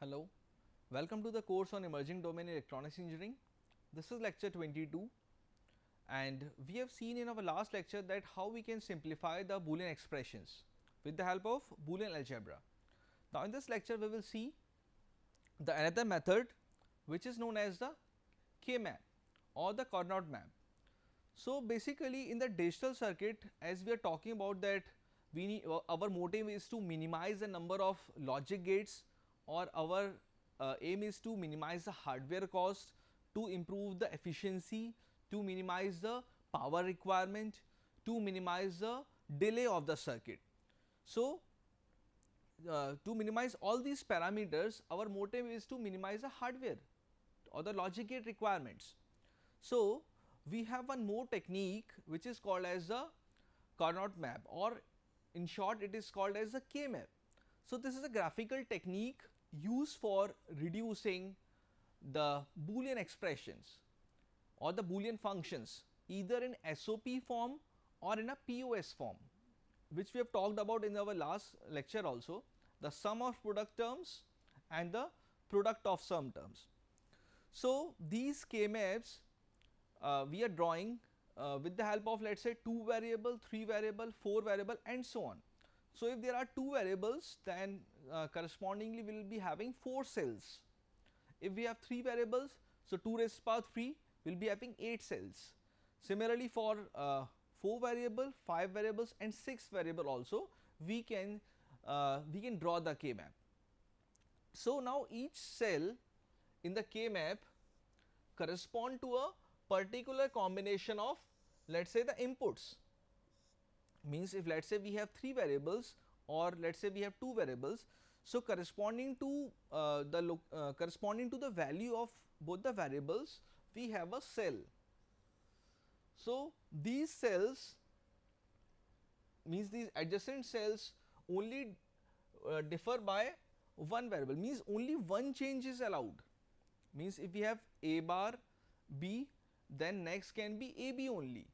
Hello, welcome to the course on emerging domain electronics engineering. This is lecture 22 and we have seen in our last lecture that how we can simplify the Boolean expressions with the help of Boolean algebra. Now, in this lecture we will see the another method which is known as the K-map or the coordinate map. So, basically in the digital circuit, as we are talking about that we need our motive is to minimize the number of logic gates, or our aim is to minimize the hardware cost, to improve the efficiency, to minimize the power requirement, to minimize the delay of the circuit. So, to minimize all these parameters, our motive is to minimize the hardware or the logic gate requirements. So, we have one more technique which is called as the coordinate map, or in short it is called as the K-map. So, this is a graphical technique used for reducing the Boolean expressions or the Boolean functions either in SOP form or in a POS form, which we have talked about in our last lecture also, the sum of product terms and the product of sum terms. So, these K-maps we are drawing with the help of, let us say, 2 variable, 3 variable, 4 variable and so on. So, if there are 2 variables, then correspondingly we will be having 4 cells. If we have 3 variables, so 2 raised to power 3 will be having 8 cells. Similarly, for 4 variable, 5 variables and 6 variable also we can draw the K-map. So, now each cell in the K-map correspond to a particular combination of, let us say, the inputs. Means if let us say we have 3 variables or let us say we have 2 variables, so corresponding to the value of both the variables we have a cell. So, these cells means these adjacent cells only differ by one variable, means only one change is allowed. Means if we have A bar B, then next can be AB only.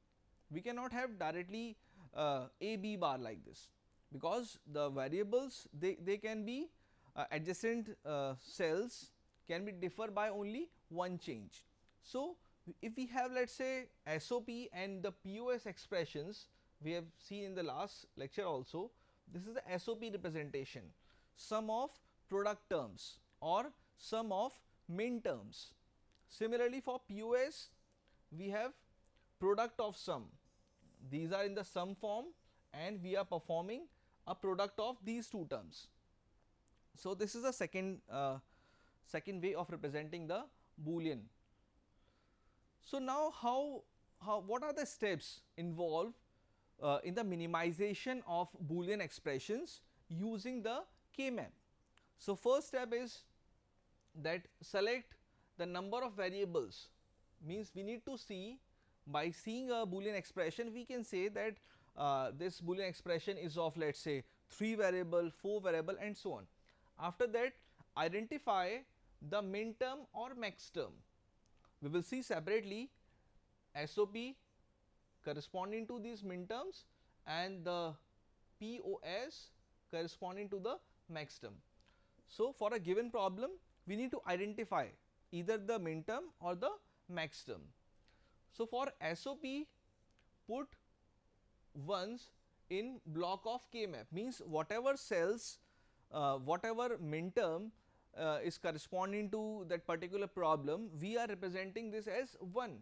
We cannot have directly AB bar like this, because the variables they can be adjacent cells can be differ by only one change. So, if we have, let us say, SOP and the POS expressions we have seen in the last lecture also, this is the SOP representation, sum of product terms or sum of min terms. Similarly, for POS we have product of sum, these are in the sum form and we are performing a product of these two terms. So, this is a second way of representing the Boolean. So, now what are the steps involved in the minimization of Boolean expressions using the K-map? So, first step is that select the number of variables, means we need to see, by seeing a Boolean expression we can say that this Boolean expression is of, let us say, 3 variable, 4 variable and so on. After that, identify the min term or max term. We will see separately SOP corresponding to these min terms and the POS corresponding to the max term. So, for a given problem we need to identify either the min term or the max term. So, for SOP, put ones in block of K-map, means whatever cells, whatever min term is corresponding to that particular problem, we are representing this as 1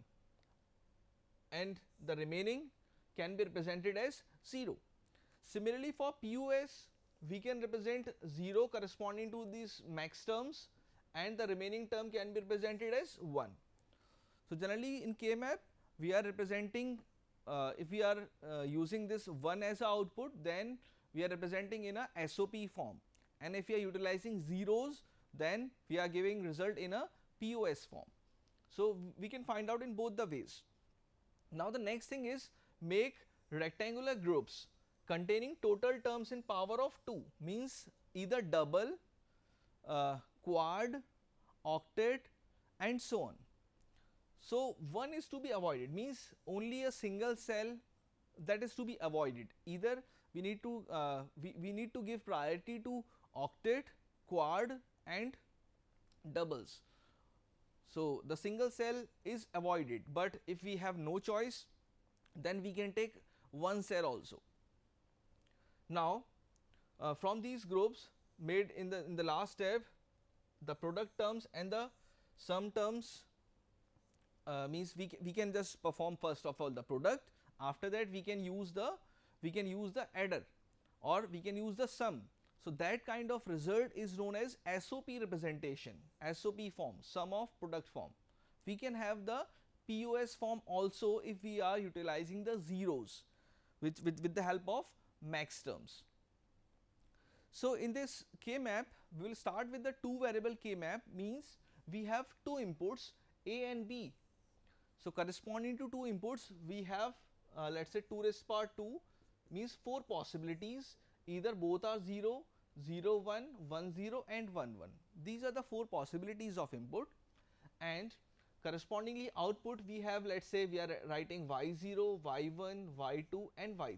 and the remaining can be represented as 0. Similarly, for POS we can represent 0 corresponding to these max terms and the remaining term can be represented as 1. So, generally in K-map we are representing, if we are using this 1 as a output, then we are representing in a SOP form, and if we are utilizing zeros, then we are giving result in a POS form. So, we can find out in both the ways. Now, the next thing is make rectangular groups containing total terms in power of 2, means either double, quad, octet and so on. So, one is to be avoided, means only a single cell that is to be avoided. Either we need to give priority to octet, quad and doubles. So the single cell is avoided, but if we have no choice, then we can take one cell also. Now from these groups made in the last step, the product terms and the sum terms, means we can just perform first of all the product. After that we can use the adder, or we can use the sum. So that kind of result is known as SOP representation, SOP form, sum of product form. We can have the POS form also if we are utilizing the zeros with the help of max terms. So in this K map, we will start with the two variable K map, means we have two inputs A and B. So corresponding to two inputs, we have let us say 2 raised to power 2, means 4 possibilities, either both are 0, 0, 1, 1, 0 and 1, 1. These are the 4 possibilities of input, and correspondingly output we have, let us say we are writing y0, y1, y2 and y3.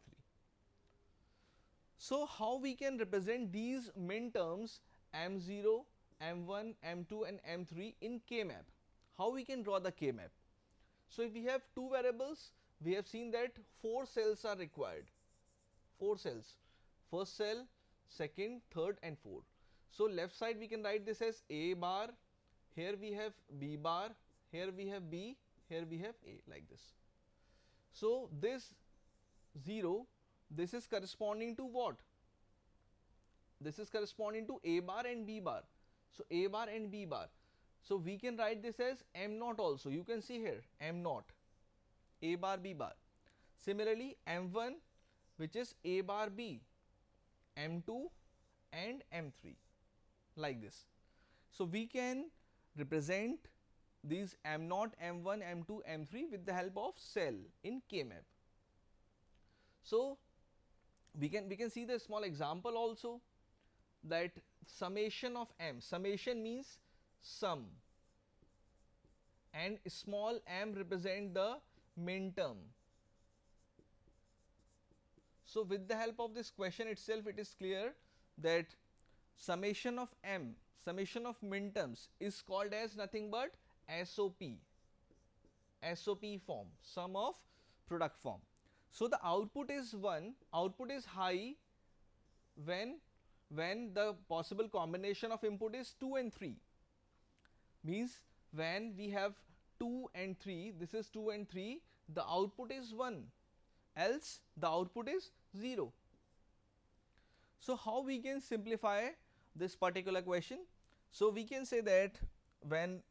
So how we can represent these min terms m0, m1, m2 and m3 in K map? How we can draw the K map? So if we have two variables, we have seen that 4 cells are required, 4 cells, first cell, second, third and fourth. So left side we can write this as A bar, here we have B bar, here we have B, here we have A, like this. So this 0, this is corresponding to what? This is corresponding to A bar and B bar. So A bar and B bar. So we can write this as M naught also. You can see here M naught, A bar, B bar. Similarly M1, which is A bar B, M2 and M3, like this. So we can represent these M0, M1, M2, M3 with the help of cell in K map. So we can see the small example also, that summation of M, summation means sum, and small m represent the min term. So with the help of this question itself, it is clear that summation of m, summation of min terms is called as nothing but SOP, SOP form, sum of product form. So the output is 1, output is high when the possible combination of input is 2 and 3, means when we have 2 and 3, this is 2 and 3, the output is 1, else the output is 0. So how we can simplify this particular question? So we can say that when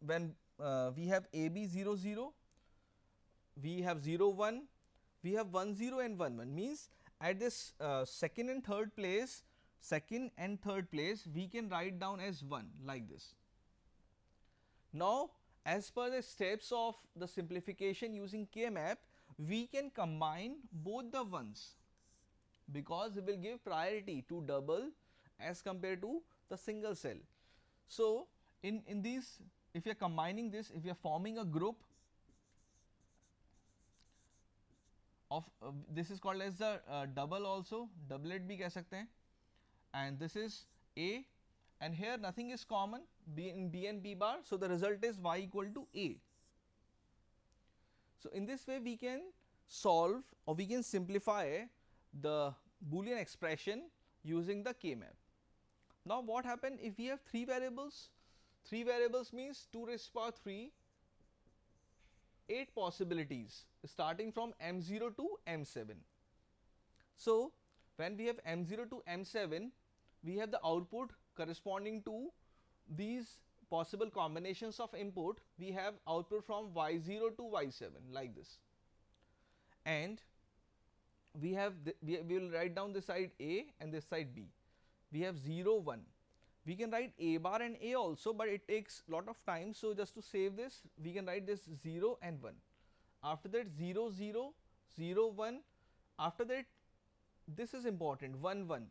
we have AB 0 0, we have 0 1, we have 1 0 and 1 1, means at this second and third place we can write down as 1, like this. Now as per the steps of the simplification using K map, we can combine both the ones, because we will give priority to double as compared to the single cell. So in these, if you are combining this, if you are forming a group of this is called as the double also, doublet bhi keh sakte hain, and this is A, and here nothing is common, B and B bar, so the result is y equal to A. So in this way we can solve, or we can simplify the Boolean expression using the K map. Now what happen if we have 3 variables? 3 variables means 2 raised to power 3, 8 possibilities starting from M0 to M7. So when we have M0 to M7, we have the output corresponding to these possible combinations of input. We have output from Y0 to Y7, like this, and we have we will write down this side A and this side B. We have 0 1. We can write A bar and A also, but it takes lot of time, so just to save this, we can write this 0 and 1. After that 0 0, 0 1. After that, this is important, 1 1,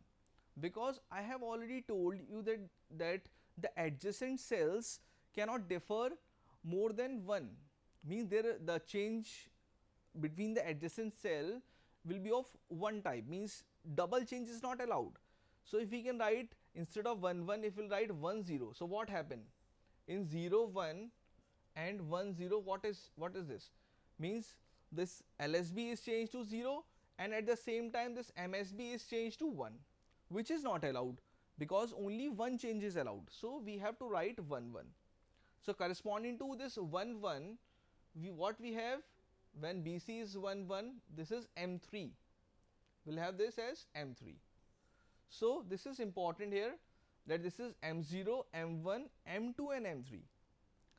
because I have already told you that the adjacent cells cannot differ more than 1, means the change between the adjacent cell will be of one type, means double change is not allowed. So if we can write, instead of 1 1, if we will write 1 0, so what happened? in 0 1 and 1 0, what is this? Means this LSB is changed to 0 and at the same time this MSB is changed to 1, which is not allowed because only one change is allowed. So we have to write 1 1. So corresponding to this 1 1, what we have when BC is 1 1, this is M3. We'll have this as M3. So this is important here, that this is M0, M1, M2 and M3.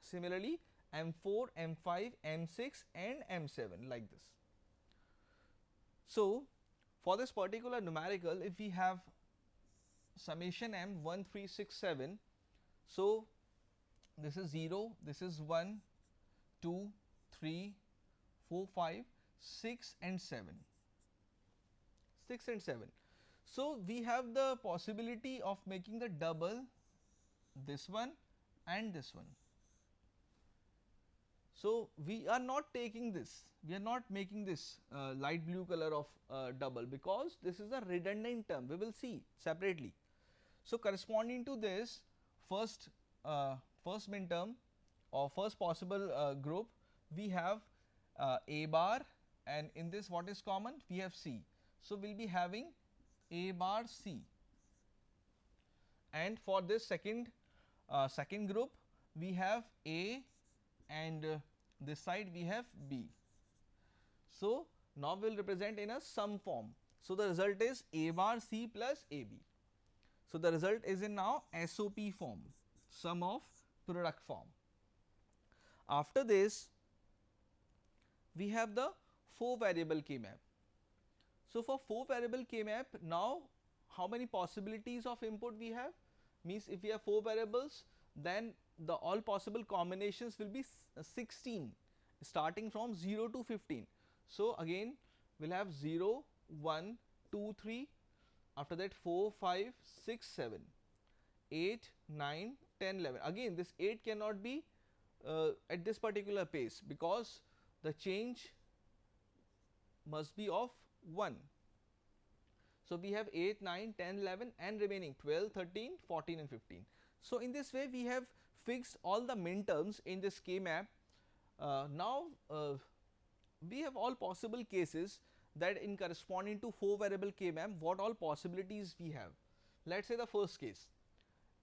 Similarly, M4, M5, M6 and M7, like this. So for this particular numerical, if we have summation M 1 3 6 7, so this is 0, this is 1, 2, 3, 4, 5, 6 and 7. 6 and 7. So we have the possibility of making the double this one and this one. So we are not taking this, we are not making this light blue color of double because this is a redundant term, we will see separately. So corresponding to this first min term or first possible group, we have A bar, and in this what is common? We have C. So we will be having A bar C, and for this second group we have A, and this side we have B. So now we will represent in a sum form. So the result is A bar C plus AB. So the result is in now SOP form, sum of product form. After this we have the 4 variable K map. So for 4 variable K map, now how many possibilities of input we have? Means if we have 4 variables, then the all possible combinations will be 16 starting from 0 to 15. So again we'll have 0, 1, 2, 3, after that 4, 5, 6, 7, 8, 9, 10, 11. Again this 8 cannot be at this particular pace because the change must be of 1. So we have 8, 9, 10, 11 and remaining 12, 13, 14 and 15. So in this way we have fixed all the min terms in this K map. Now we have all possible cases that in corresponding to 4 variable K map, what all possibilities we have. Let us say the first case,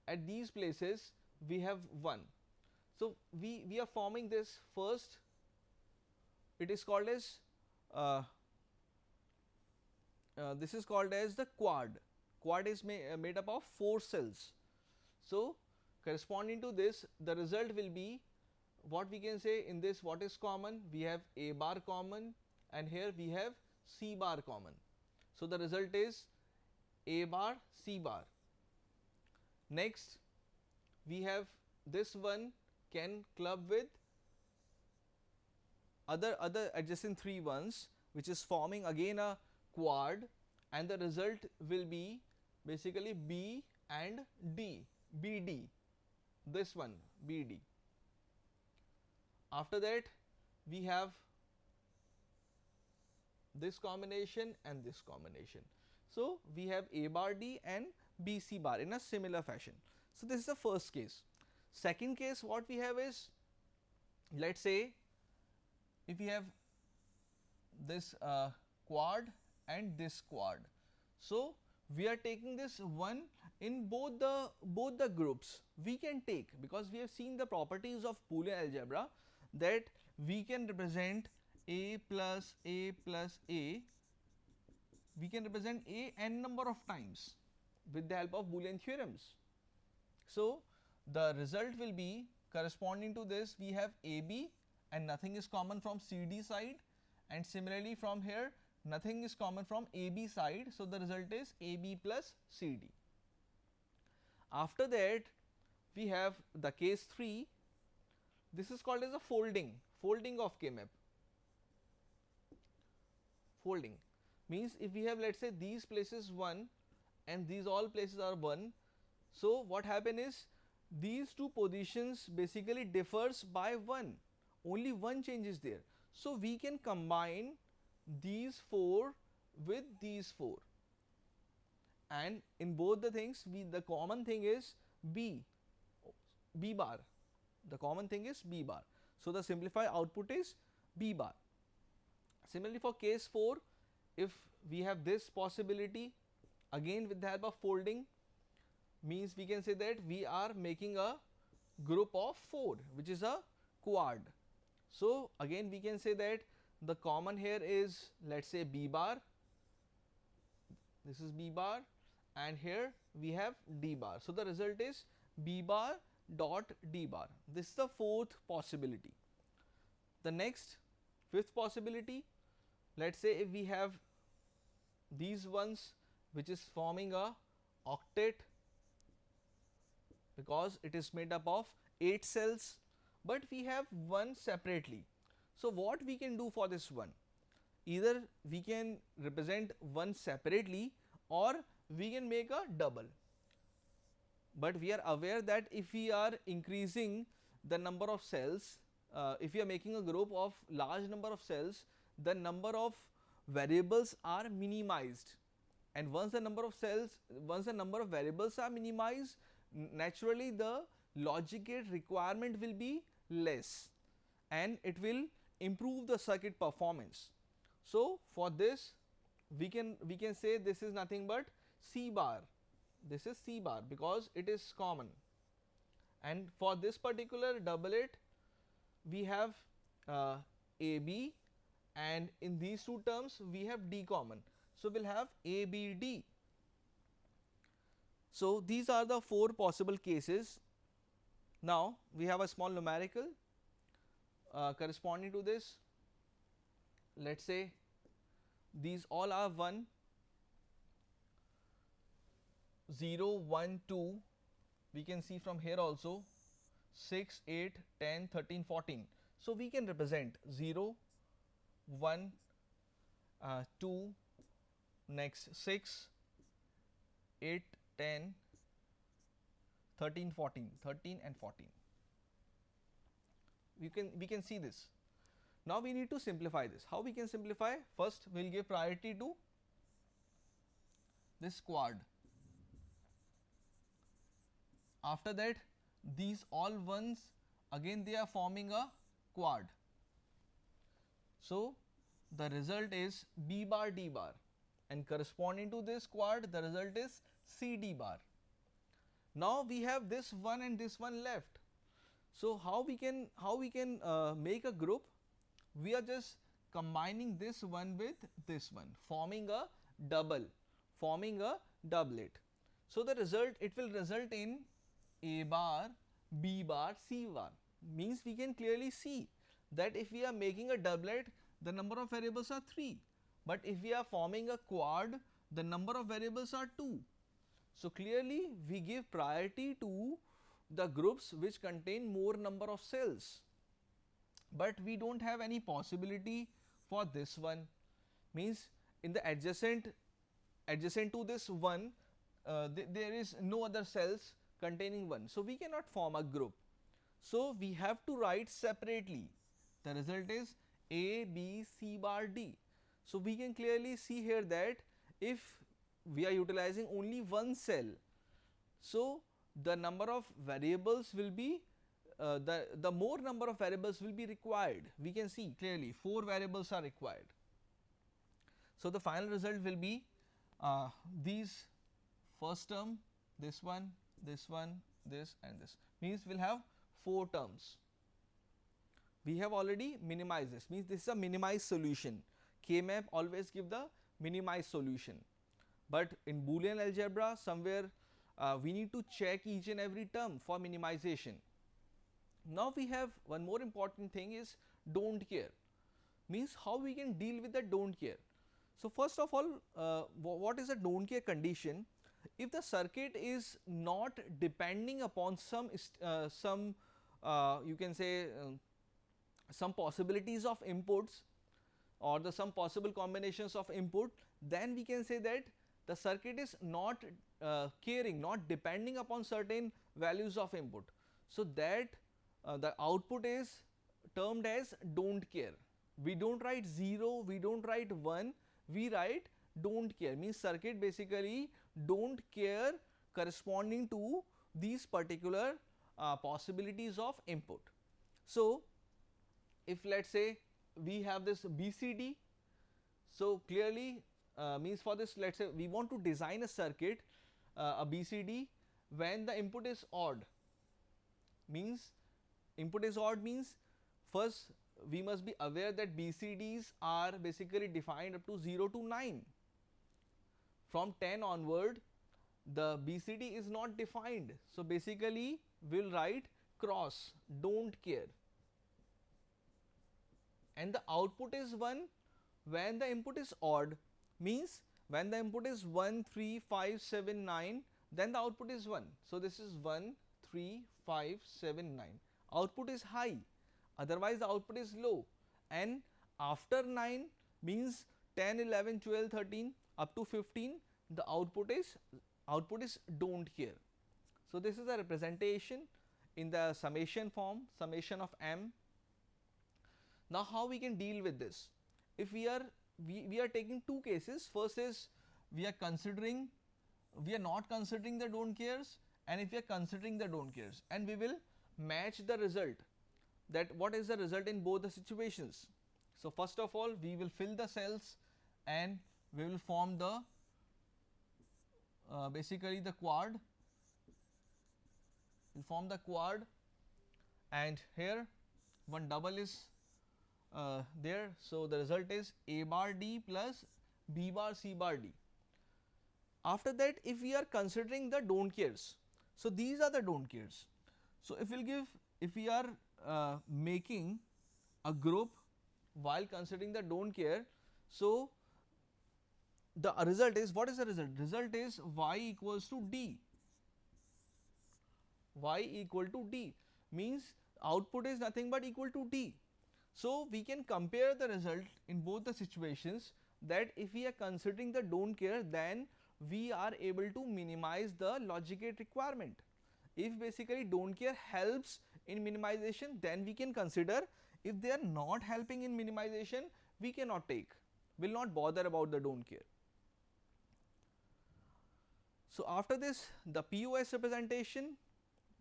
at these places we have 1. So we are forming this first, it is called as this is called as the quad. Quad is made up of 4 cells. So corresponding to this, the result will be, what we can say in this, what is common? We have A bar common and here we have C bar common. So the result is A bar C bar. Next we have this one can club with other adjacent 3 ones, which is forming again a quad, and the result will be basically B and D, BD, this one BD. After that we have this combination and this combination. So we have A bar D and BC bar in a similar fashion. So this is the first case. Second case what we have is, let us say if we have this quad and this quad. So we are taking this one in both the groups. We can take, because we have seen the properties of Boolean algebra, that we can represent A plus A plus A, we can represent A n number of times with the help of Boolean theorems. So the result will be, corresponding to this we have AB and nothing is common from CD side, and similarly from here nothing is common from AB side. So the result is AB plus CD. After that we have the case 3. This is called as a folding of K map. Folding means if we have, let us say, these places 1 and these all places are 1. So what happen is, these two positions basically differs by 1, only one change is there. So we can combine these 4 with these 4, and in both the things the common thing is B bar. The common thing is B bar. So the simplified output is B bar. Similarly for case 4, if we have this possibility, again with the help of folding, means we can say that we are making a group of 4, which is a quad. So again we can say that the common here is, let's say, B bar, this is B bar, and here we have D bar. So the result is B bar dot D bar. This is the fourth possibility. The next, fifth possibility, let's say if we have these ones, which is forming a octet, because it is made up of 8 cells, but we have one separately. So what we can do for this one? Either we can represent one separately or we can make a double. But we are aware that if we are increasing the number of cells, if we are making a group of large number of cells, the number of variables are minimized, and once the number of variables are minimized, naturally the logic gate requirement will be less and it will improve the circuit performance. So for this we can say this is nothing but C bar. This is C bar because it is common, and for this particular doublet we have AB, and in these two terms we have D common. So we'll have ABD. So these are the 4 possible cases. Now we have a small numerical corresponding to this. Let's say these all are 1, 0, 1, 2. We can see from here also 6, 8, 10, 13, 14. So we can represent 0, 1, 2, next 6, 8, 10, 13, 14, 13 and 14. We can see this. Now we need to simplify this. How we can simplify? First we will give priority to this quad. After that, these all ones, again they are forming a quad. So the result is B bar D bar, and corresponding to this quad the result is CD bar. Now we have this one and this one left. So how we can make a group? We are just combining this one with this one, forming a double, forming a doublet. So the result, it will result in A bar, B bar, C bar. Means we can clearly see that if we are making a doublet, the number of variables are 3, but if we are forming a quad, the number of variables are 2. So clearly we give priority to the groups which contain more number of cells, but we don't have any possibility for this one. Means in the adjacent to this one, there is no other cells containing 1, so we cannot form a group. So we have to write separately. The result is A, B, C bar, D. So we can clearly see here that if we are utilizing only one cell, so the number of variables will be the more number of variables will be required. We can see clearly 4 variables are required. So the final result will be these first term, this one, this one, this and this, means we'll have 4 terms. We have already minimized this, means this is a minimized solution. K-map always give the minimized solution, but in Boolean algebra somewhere we need to check each and every term for minimization. Now we have one more important thing is don't care, means how we can deal with the don't care. So first of all, what is a don't care condition? If the circuit is not depending upon some you can say some possibilities of inputs or some possible combinations of input, then we can say that the circuit is not caring, not depending upon certain values of input. So that the output is termed as don't care. We don't write 0, we don't write 1, we write don't care, means circuit basically don't care corresponding to these particular possibilities of input. So if let's say we have this BCD, so clearly means for this, let's say we want to design a circuit, a BCD, when the input is odd. Means input is odd means first we must be aware that BCDs are basically defined up to 0 to 9. From 10 onward the BCD is not defined. So basically we will write cross, don't care, and the output is 1 when the input is odd. Means when the input is 1, 3, 5, 7, 9, then the output is 1. So this is 1, 3, 5, 7, 9. Output is high, otherwise the output is low. And after 9 means 10, 11, 12, 13 up to 15, the output is don't care. So this is a representation in the summation form, summation of m. Now how we can deal with this? If we are taking two cases. First is we are not considering the don't cares, and if we are considering the don't cares, and we will match the result, that what is the result in both the situations. So first of all we will fill the cells and we will form the basically the quad. We'll form the quad, and here one double is there. So the result is A bar D plus B bar C bar D. After that, if we are considering the don't cares, so these are the don't cares. So if we are making a group while considering the don't care, so the result is, what is the result? Result is y equals to D. Y equal to D means output is nothing but equal to D. So we can compare the result in both the situations, that if we are considering the don't care, then we are able to minimize the logic gate requirement. If basically don't care helps in minimization, then we can consider. If they are not helping in minimization, we cannot take, will not bother about the don't care. So after this, the POS representation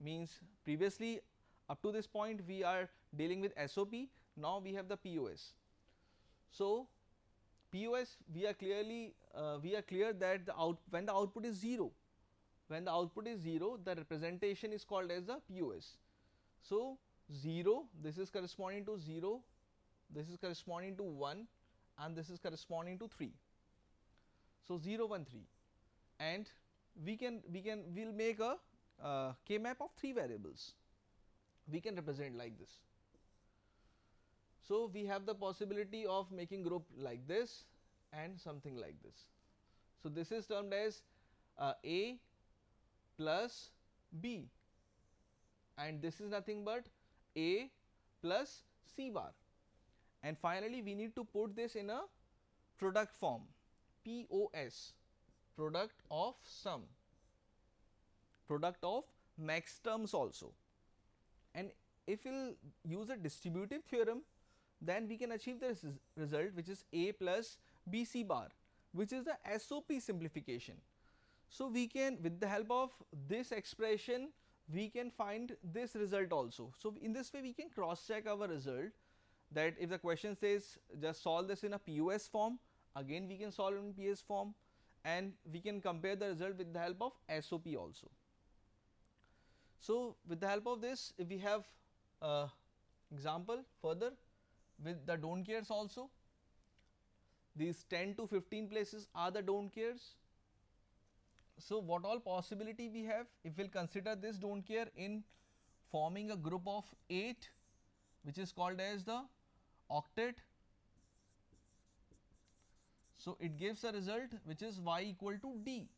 means previously up to this point we are dealing with SOP. Now we have the POS. So POS, we are clear that when the output is 0, the representation is called as the POS. So 0, this is corresponding to 0, this is corresponding to 1, and this is corresponding to 3. So 0, 1, 3, and we'll make a K-map of 3 variables. We can represent like this. So we have the possibility of making group like this and something like this. So this is termed as A plus B, and this is nothing but A plus C bar, and finally we need to put this in a product form, POS, product of sum, product of max terms also. And if we'll use a distributive theorem, then we can achieve this result, which is A plus BC bar, which is the SOP simplification. So we can, with the help of this expression, we can find this result also. So in this way we can cross check our result, that if the question says just solve this in a POS form, again we can solve in POS form, and we can compare the result with the help of SOP also. So with the help of this, if we have example further with the don't cares also, these 10 to 15 places are the don't cares. So what all possibility we have, if we'll consider this don't care in forming a group of 8, which is called as the octet. So it gives a result which is y equal to D.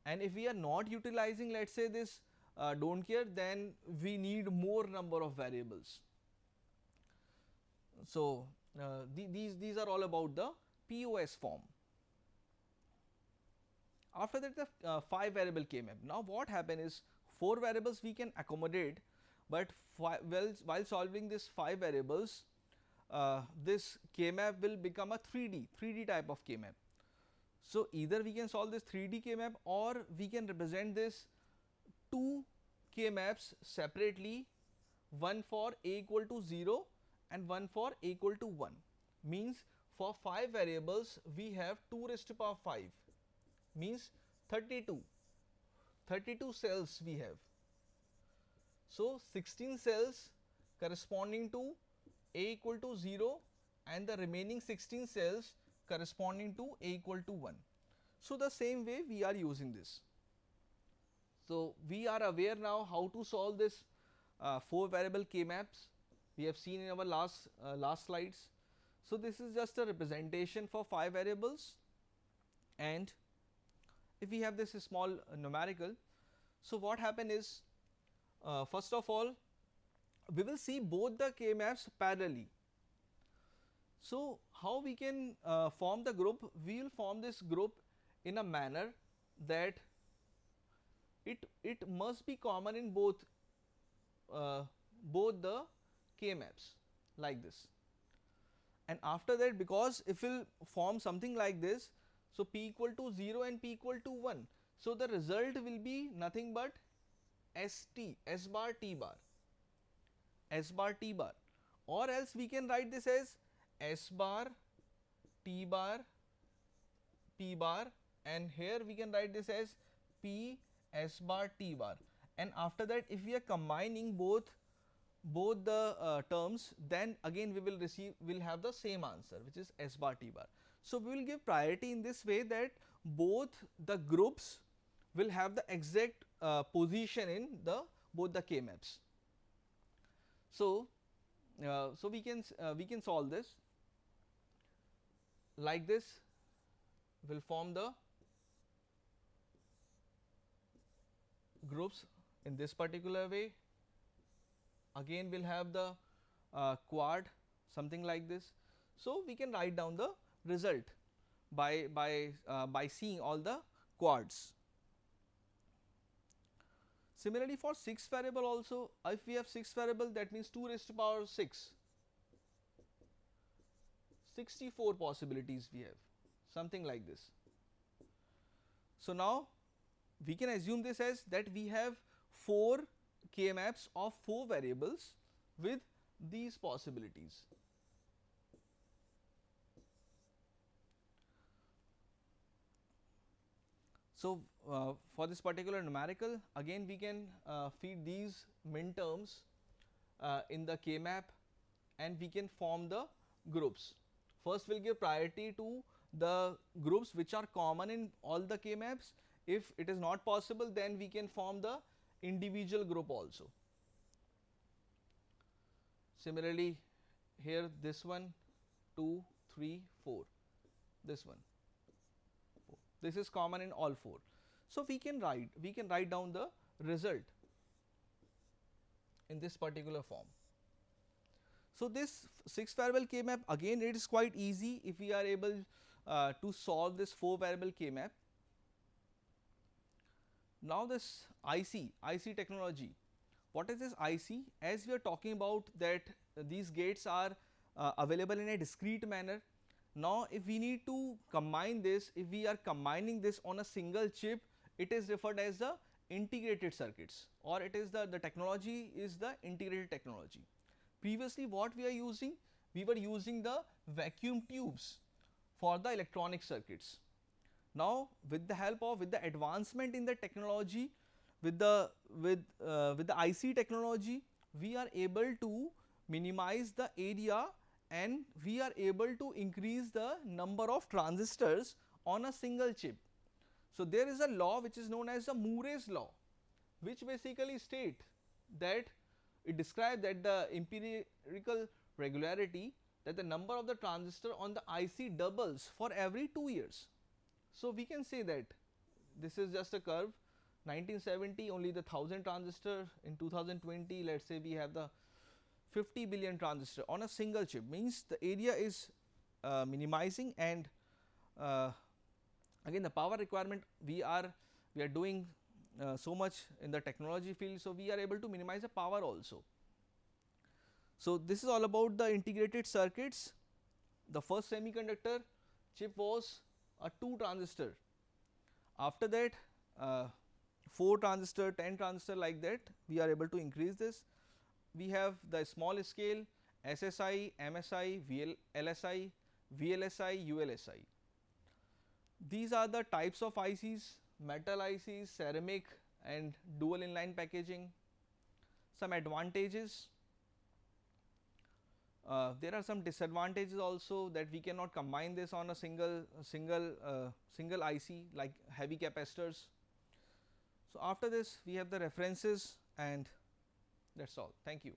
And if we are not utilizing, let's say, this don't care, then we need more number of variables. So these are all about the POS form. After that, the 5 variable K-map. Now what happen is, 4 variables we can accommodate, but while solving this 5 variables, this K-map will become a 3D type of K-map. So either we can solve this 3D K-map, or we can represent this 2 k maps separately, one for a equal to 0 and one for a equal to 1. Means for 5 variables we have 2 raised to power 5, means 32 cells we have. So 16 cells corresponding to a equal to 0 and the remaining 16 cells corresponding to a equal to 1. So the same way we are using this. So we are aware now how to solve this 4 variable k maps. We have seen in our last slides. So this is just a representation for 5 variables, and if we have this small numerical, so what happen is, first of all we will see both the k maps parallelly. So how we can form the group? We will form this group in a manner that it must be common in both the k maps, like this. And after that, because if we will form something like this, so p equal to 0 and p equal to 1, so the result will be nothing but s bar t bar, or else we can write this as s bar t bar p bar, and here we can write this as p s bar t bar. And after that, if we are combining both the terms, then again we will have the same answer, which is s bar t bar. So we will give priority in this way that both the groups will have the exact position in both the k maps. So we can solve this like this. Will form the groups in this particular way. Again we'll have the quad, something like this. So we can write down the result by seeing all the quads. Similarly for 6 variable also, if we have 6 variable, that means 2 raised to power 6, 64 possibilities we have, something like this. So now we can assume this as that we have 4 k maps of 4 variables with these possibilities. So for this particular numerical, again we can feed these min terms in the k map, and we can form the groups. First we'll give priority to the groups which are common in all the k maps. If it is not possible, then we can form the individual group also. Similarly here, this one, 2, 3, 4, this one, 4. This is common in all 4. So we can write down the result in this particular form. So this 6 variable k map, again it is quite easy if we are able to solve this 4 variable k map. Now this IC technology. What is this IC? As we are talking about that these gates are available in a discrete manner. Now if we need to combine this, if we are combining this on a single chip, it is referred as the integrated circuits, or it is the technology is the integrated technology. Previously what we are using? We were using the vacuum tubes for the electronic circuits. Now with the advancement in the technology, with the IC technology, we are able to minimize the area and we are able to increase the number of transistors on a single chip. So there is a law which is known as the Moore's law, which basically state that it describes that the empirical regularity, that the number of the transistor on the IC doubles for every 2 years. So we can say that this is just a curve. 1970 only the 1000 transistor, in 2020 let us say we have the 50 billion transistor on a single chip, means the area is minimizing, and again the power requirement, we are doing so much in the technology field, so we are able to minimize the power also. So this is all about the integrated circuits. The first semiconductor chip was a 2 transistor. After that 4 transistor, 10 transistor, like that we are able to increase this. We have the small scale SSI, MSI, LSI, VLSI, ULSI. These are the types of ICs: metal ICs, ceramic and dual inline packaging. Some advantages: there are some disadvantages also, that we cannot combine this on a single IC like heavy capacitors. So after this we have the references, and that's all. Thank you.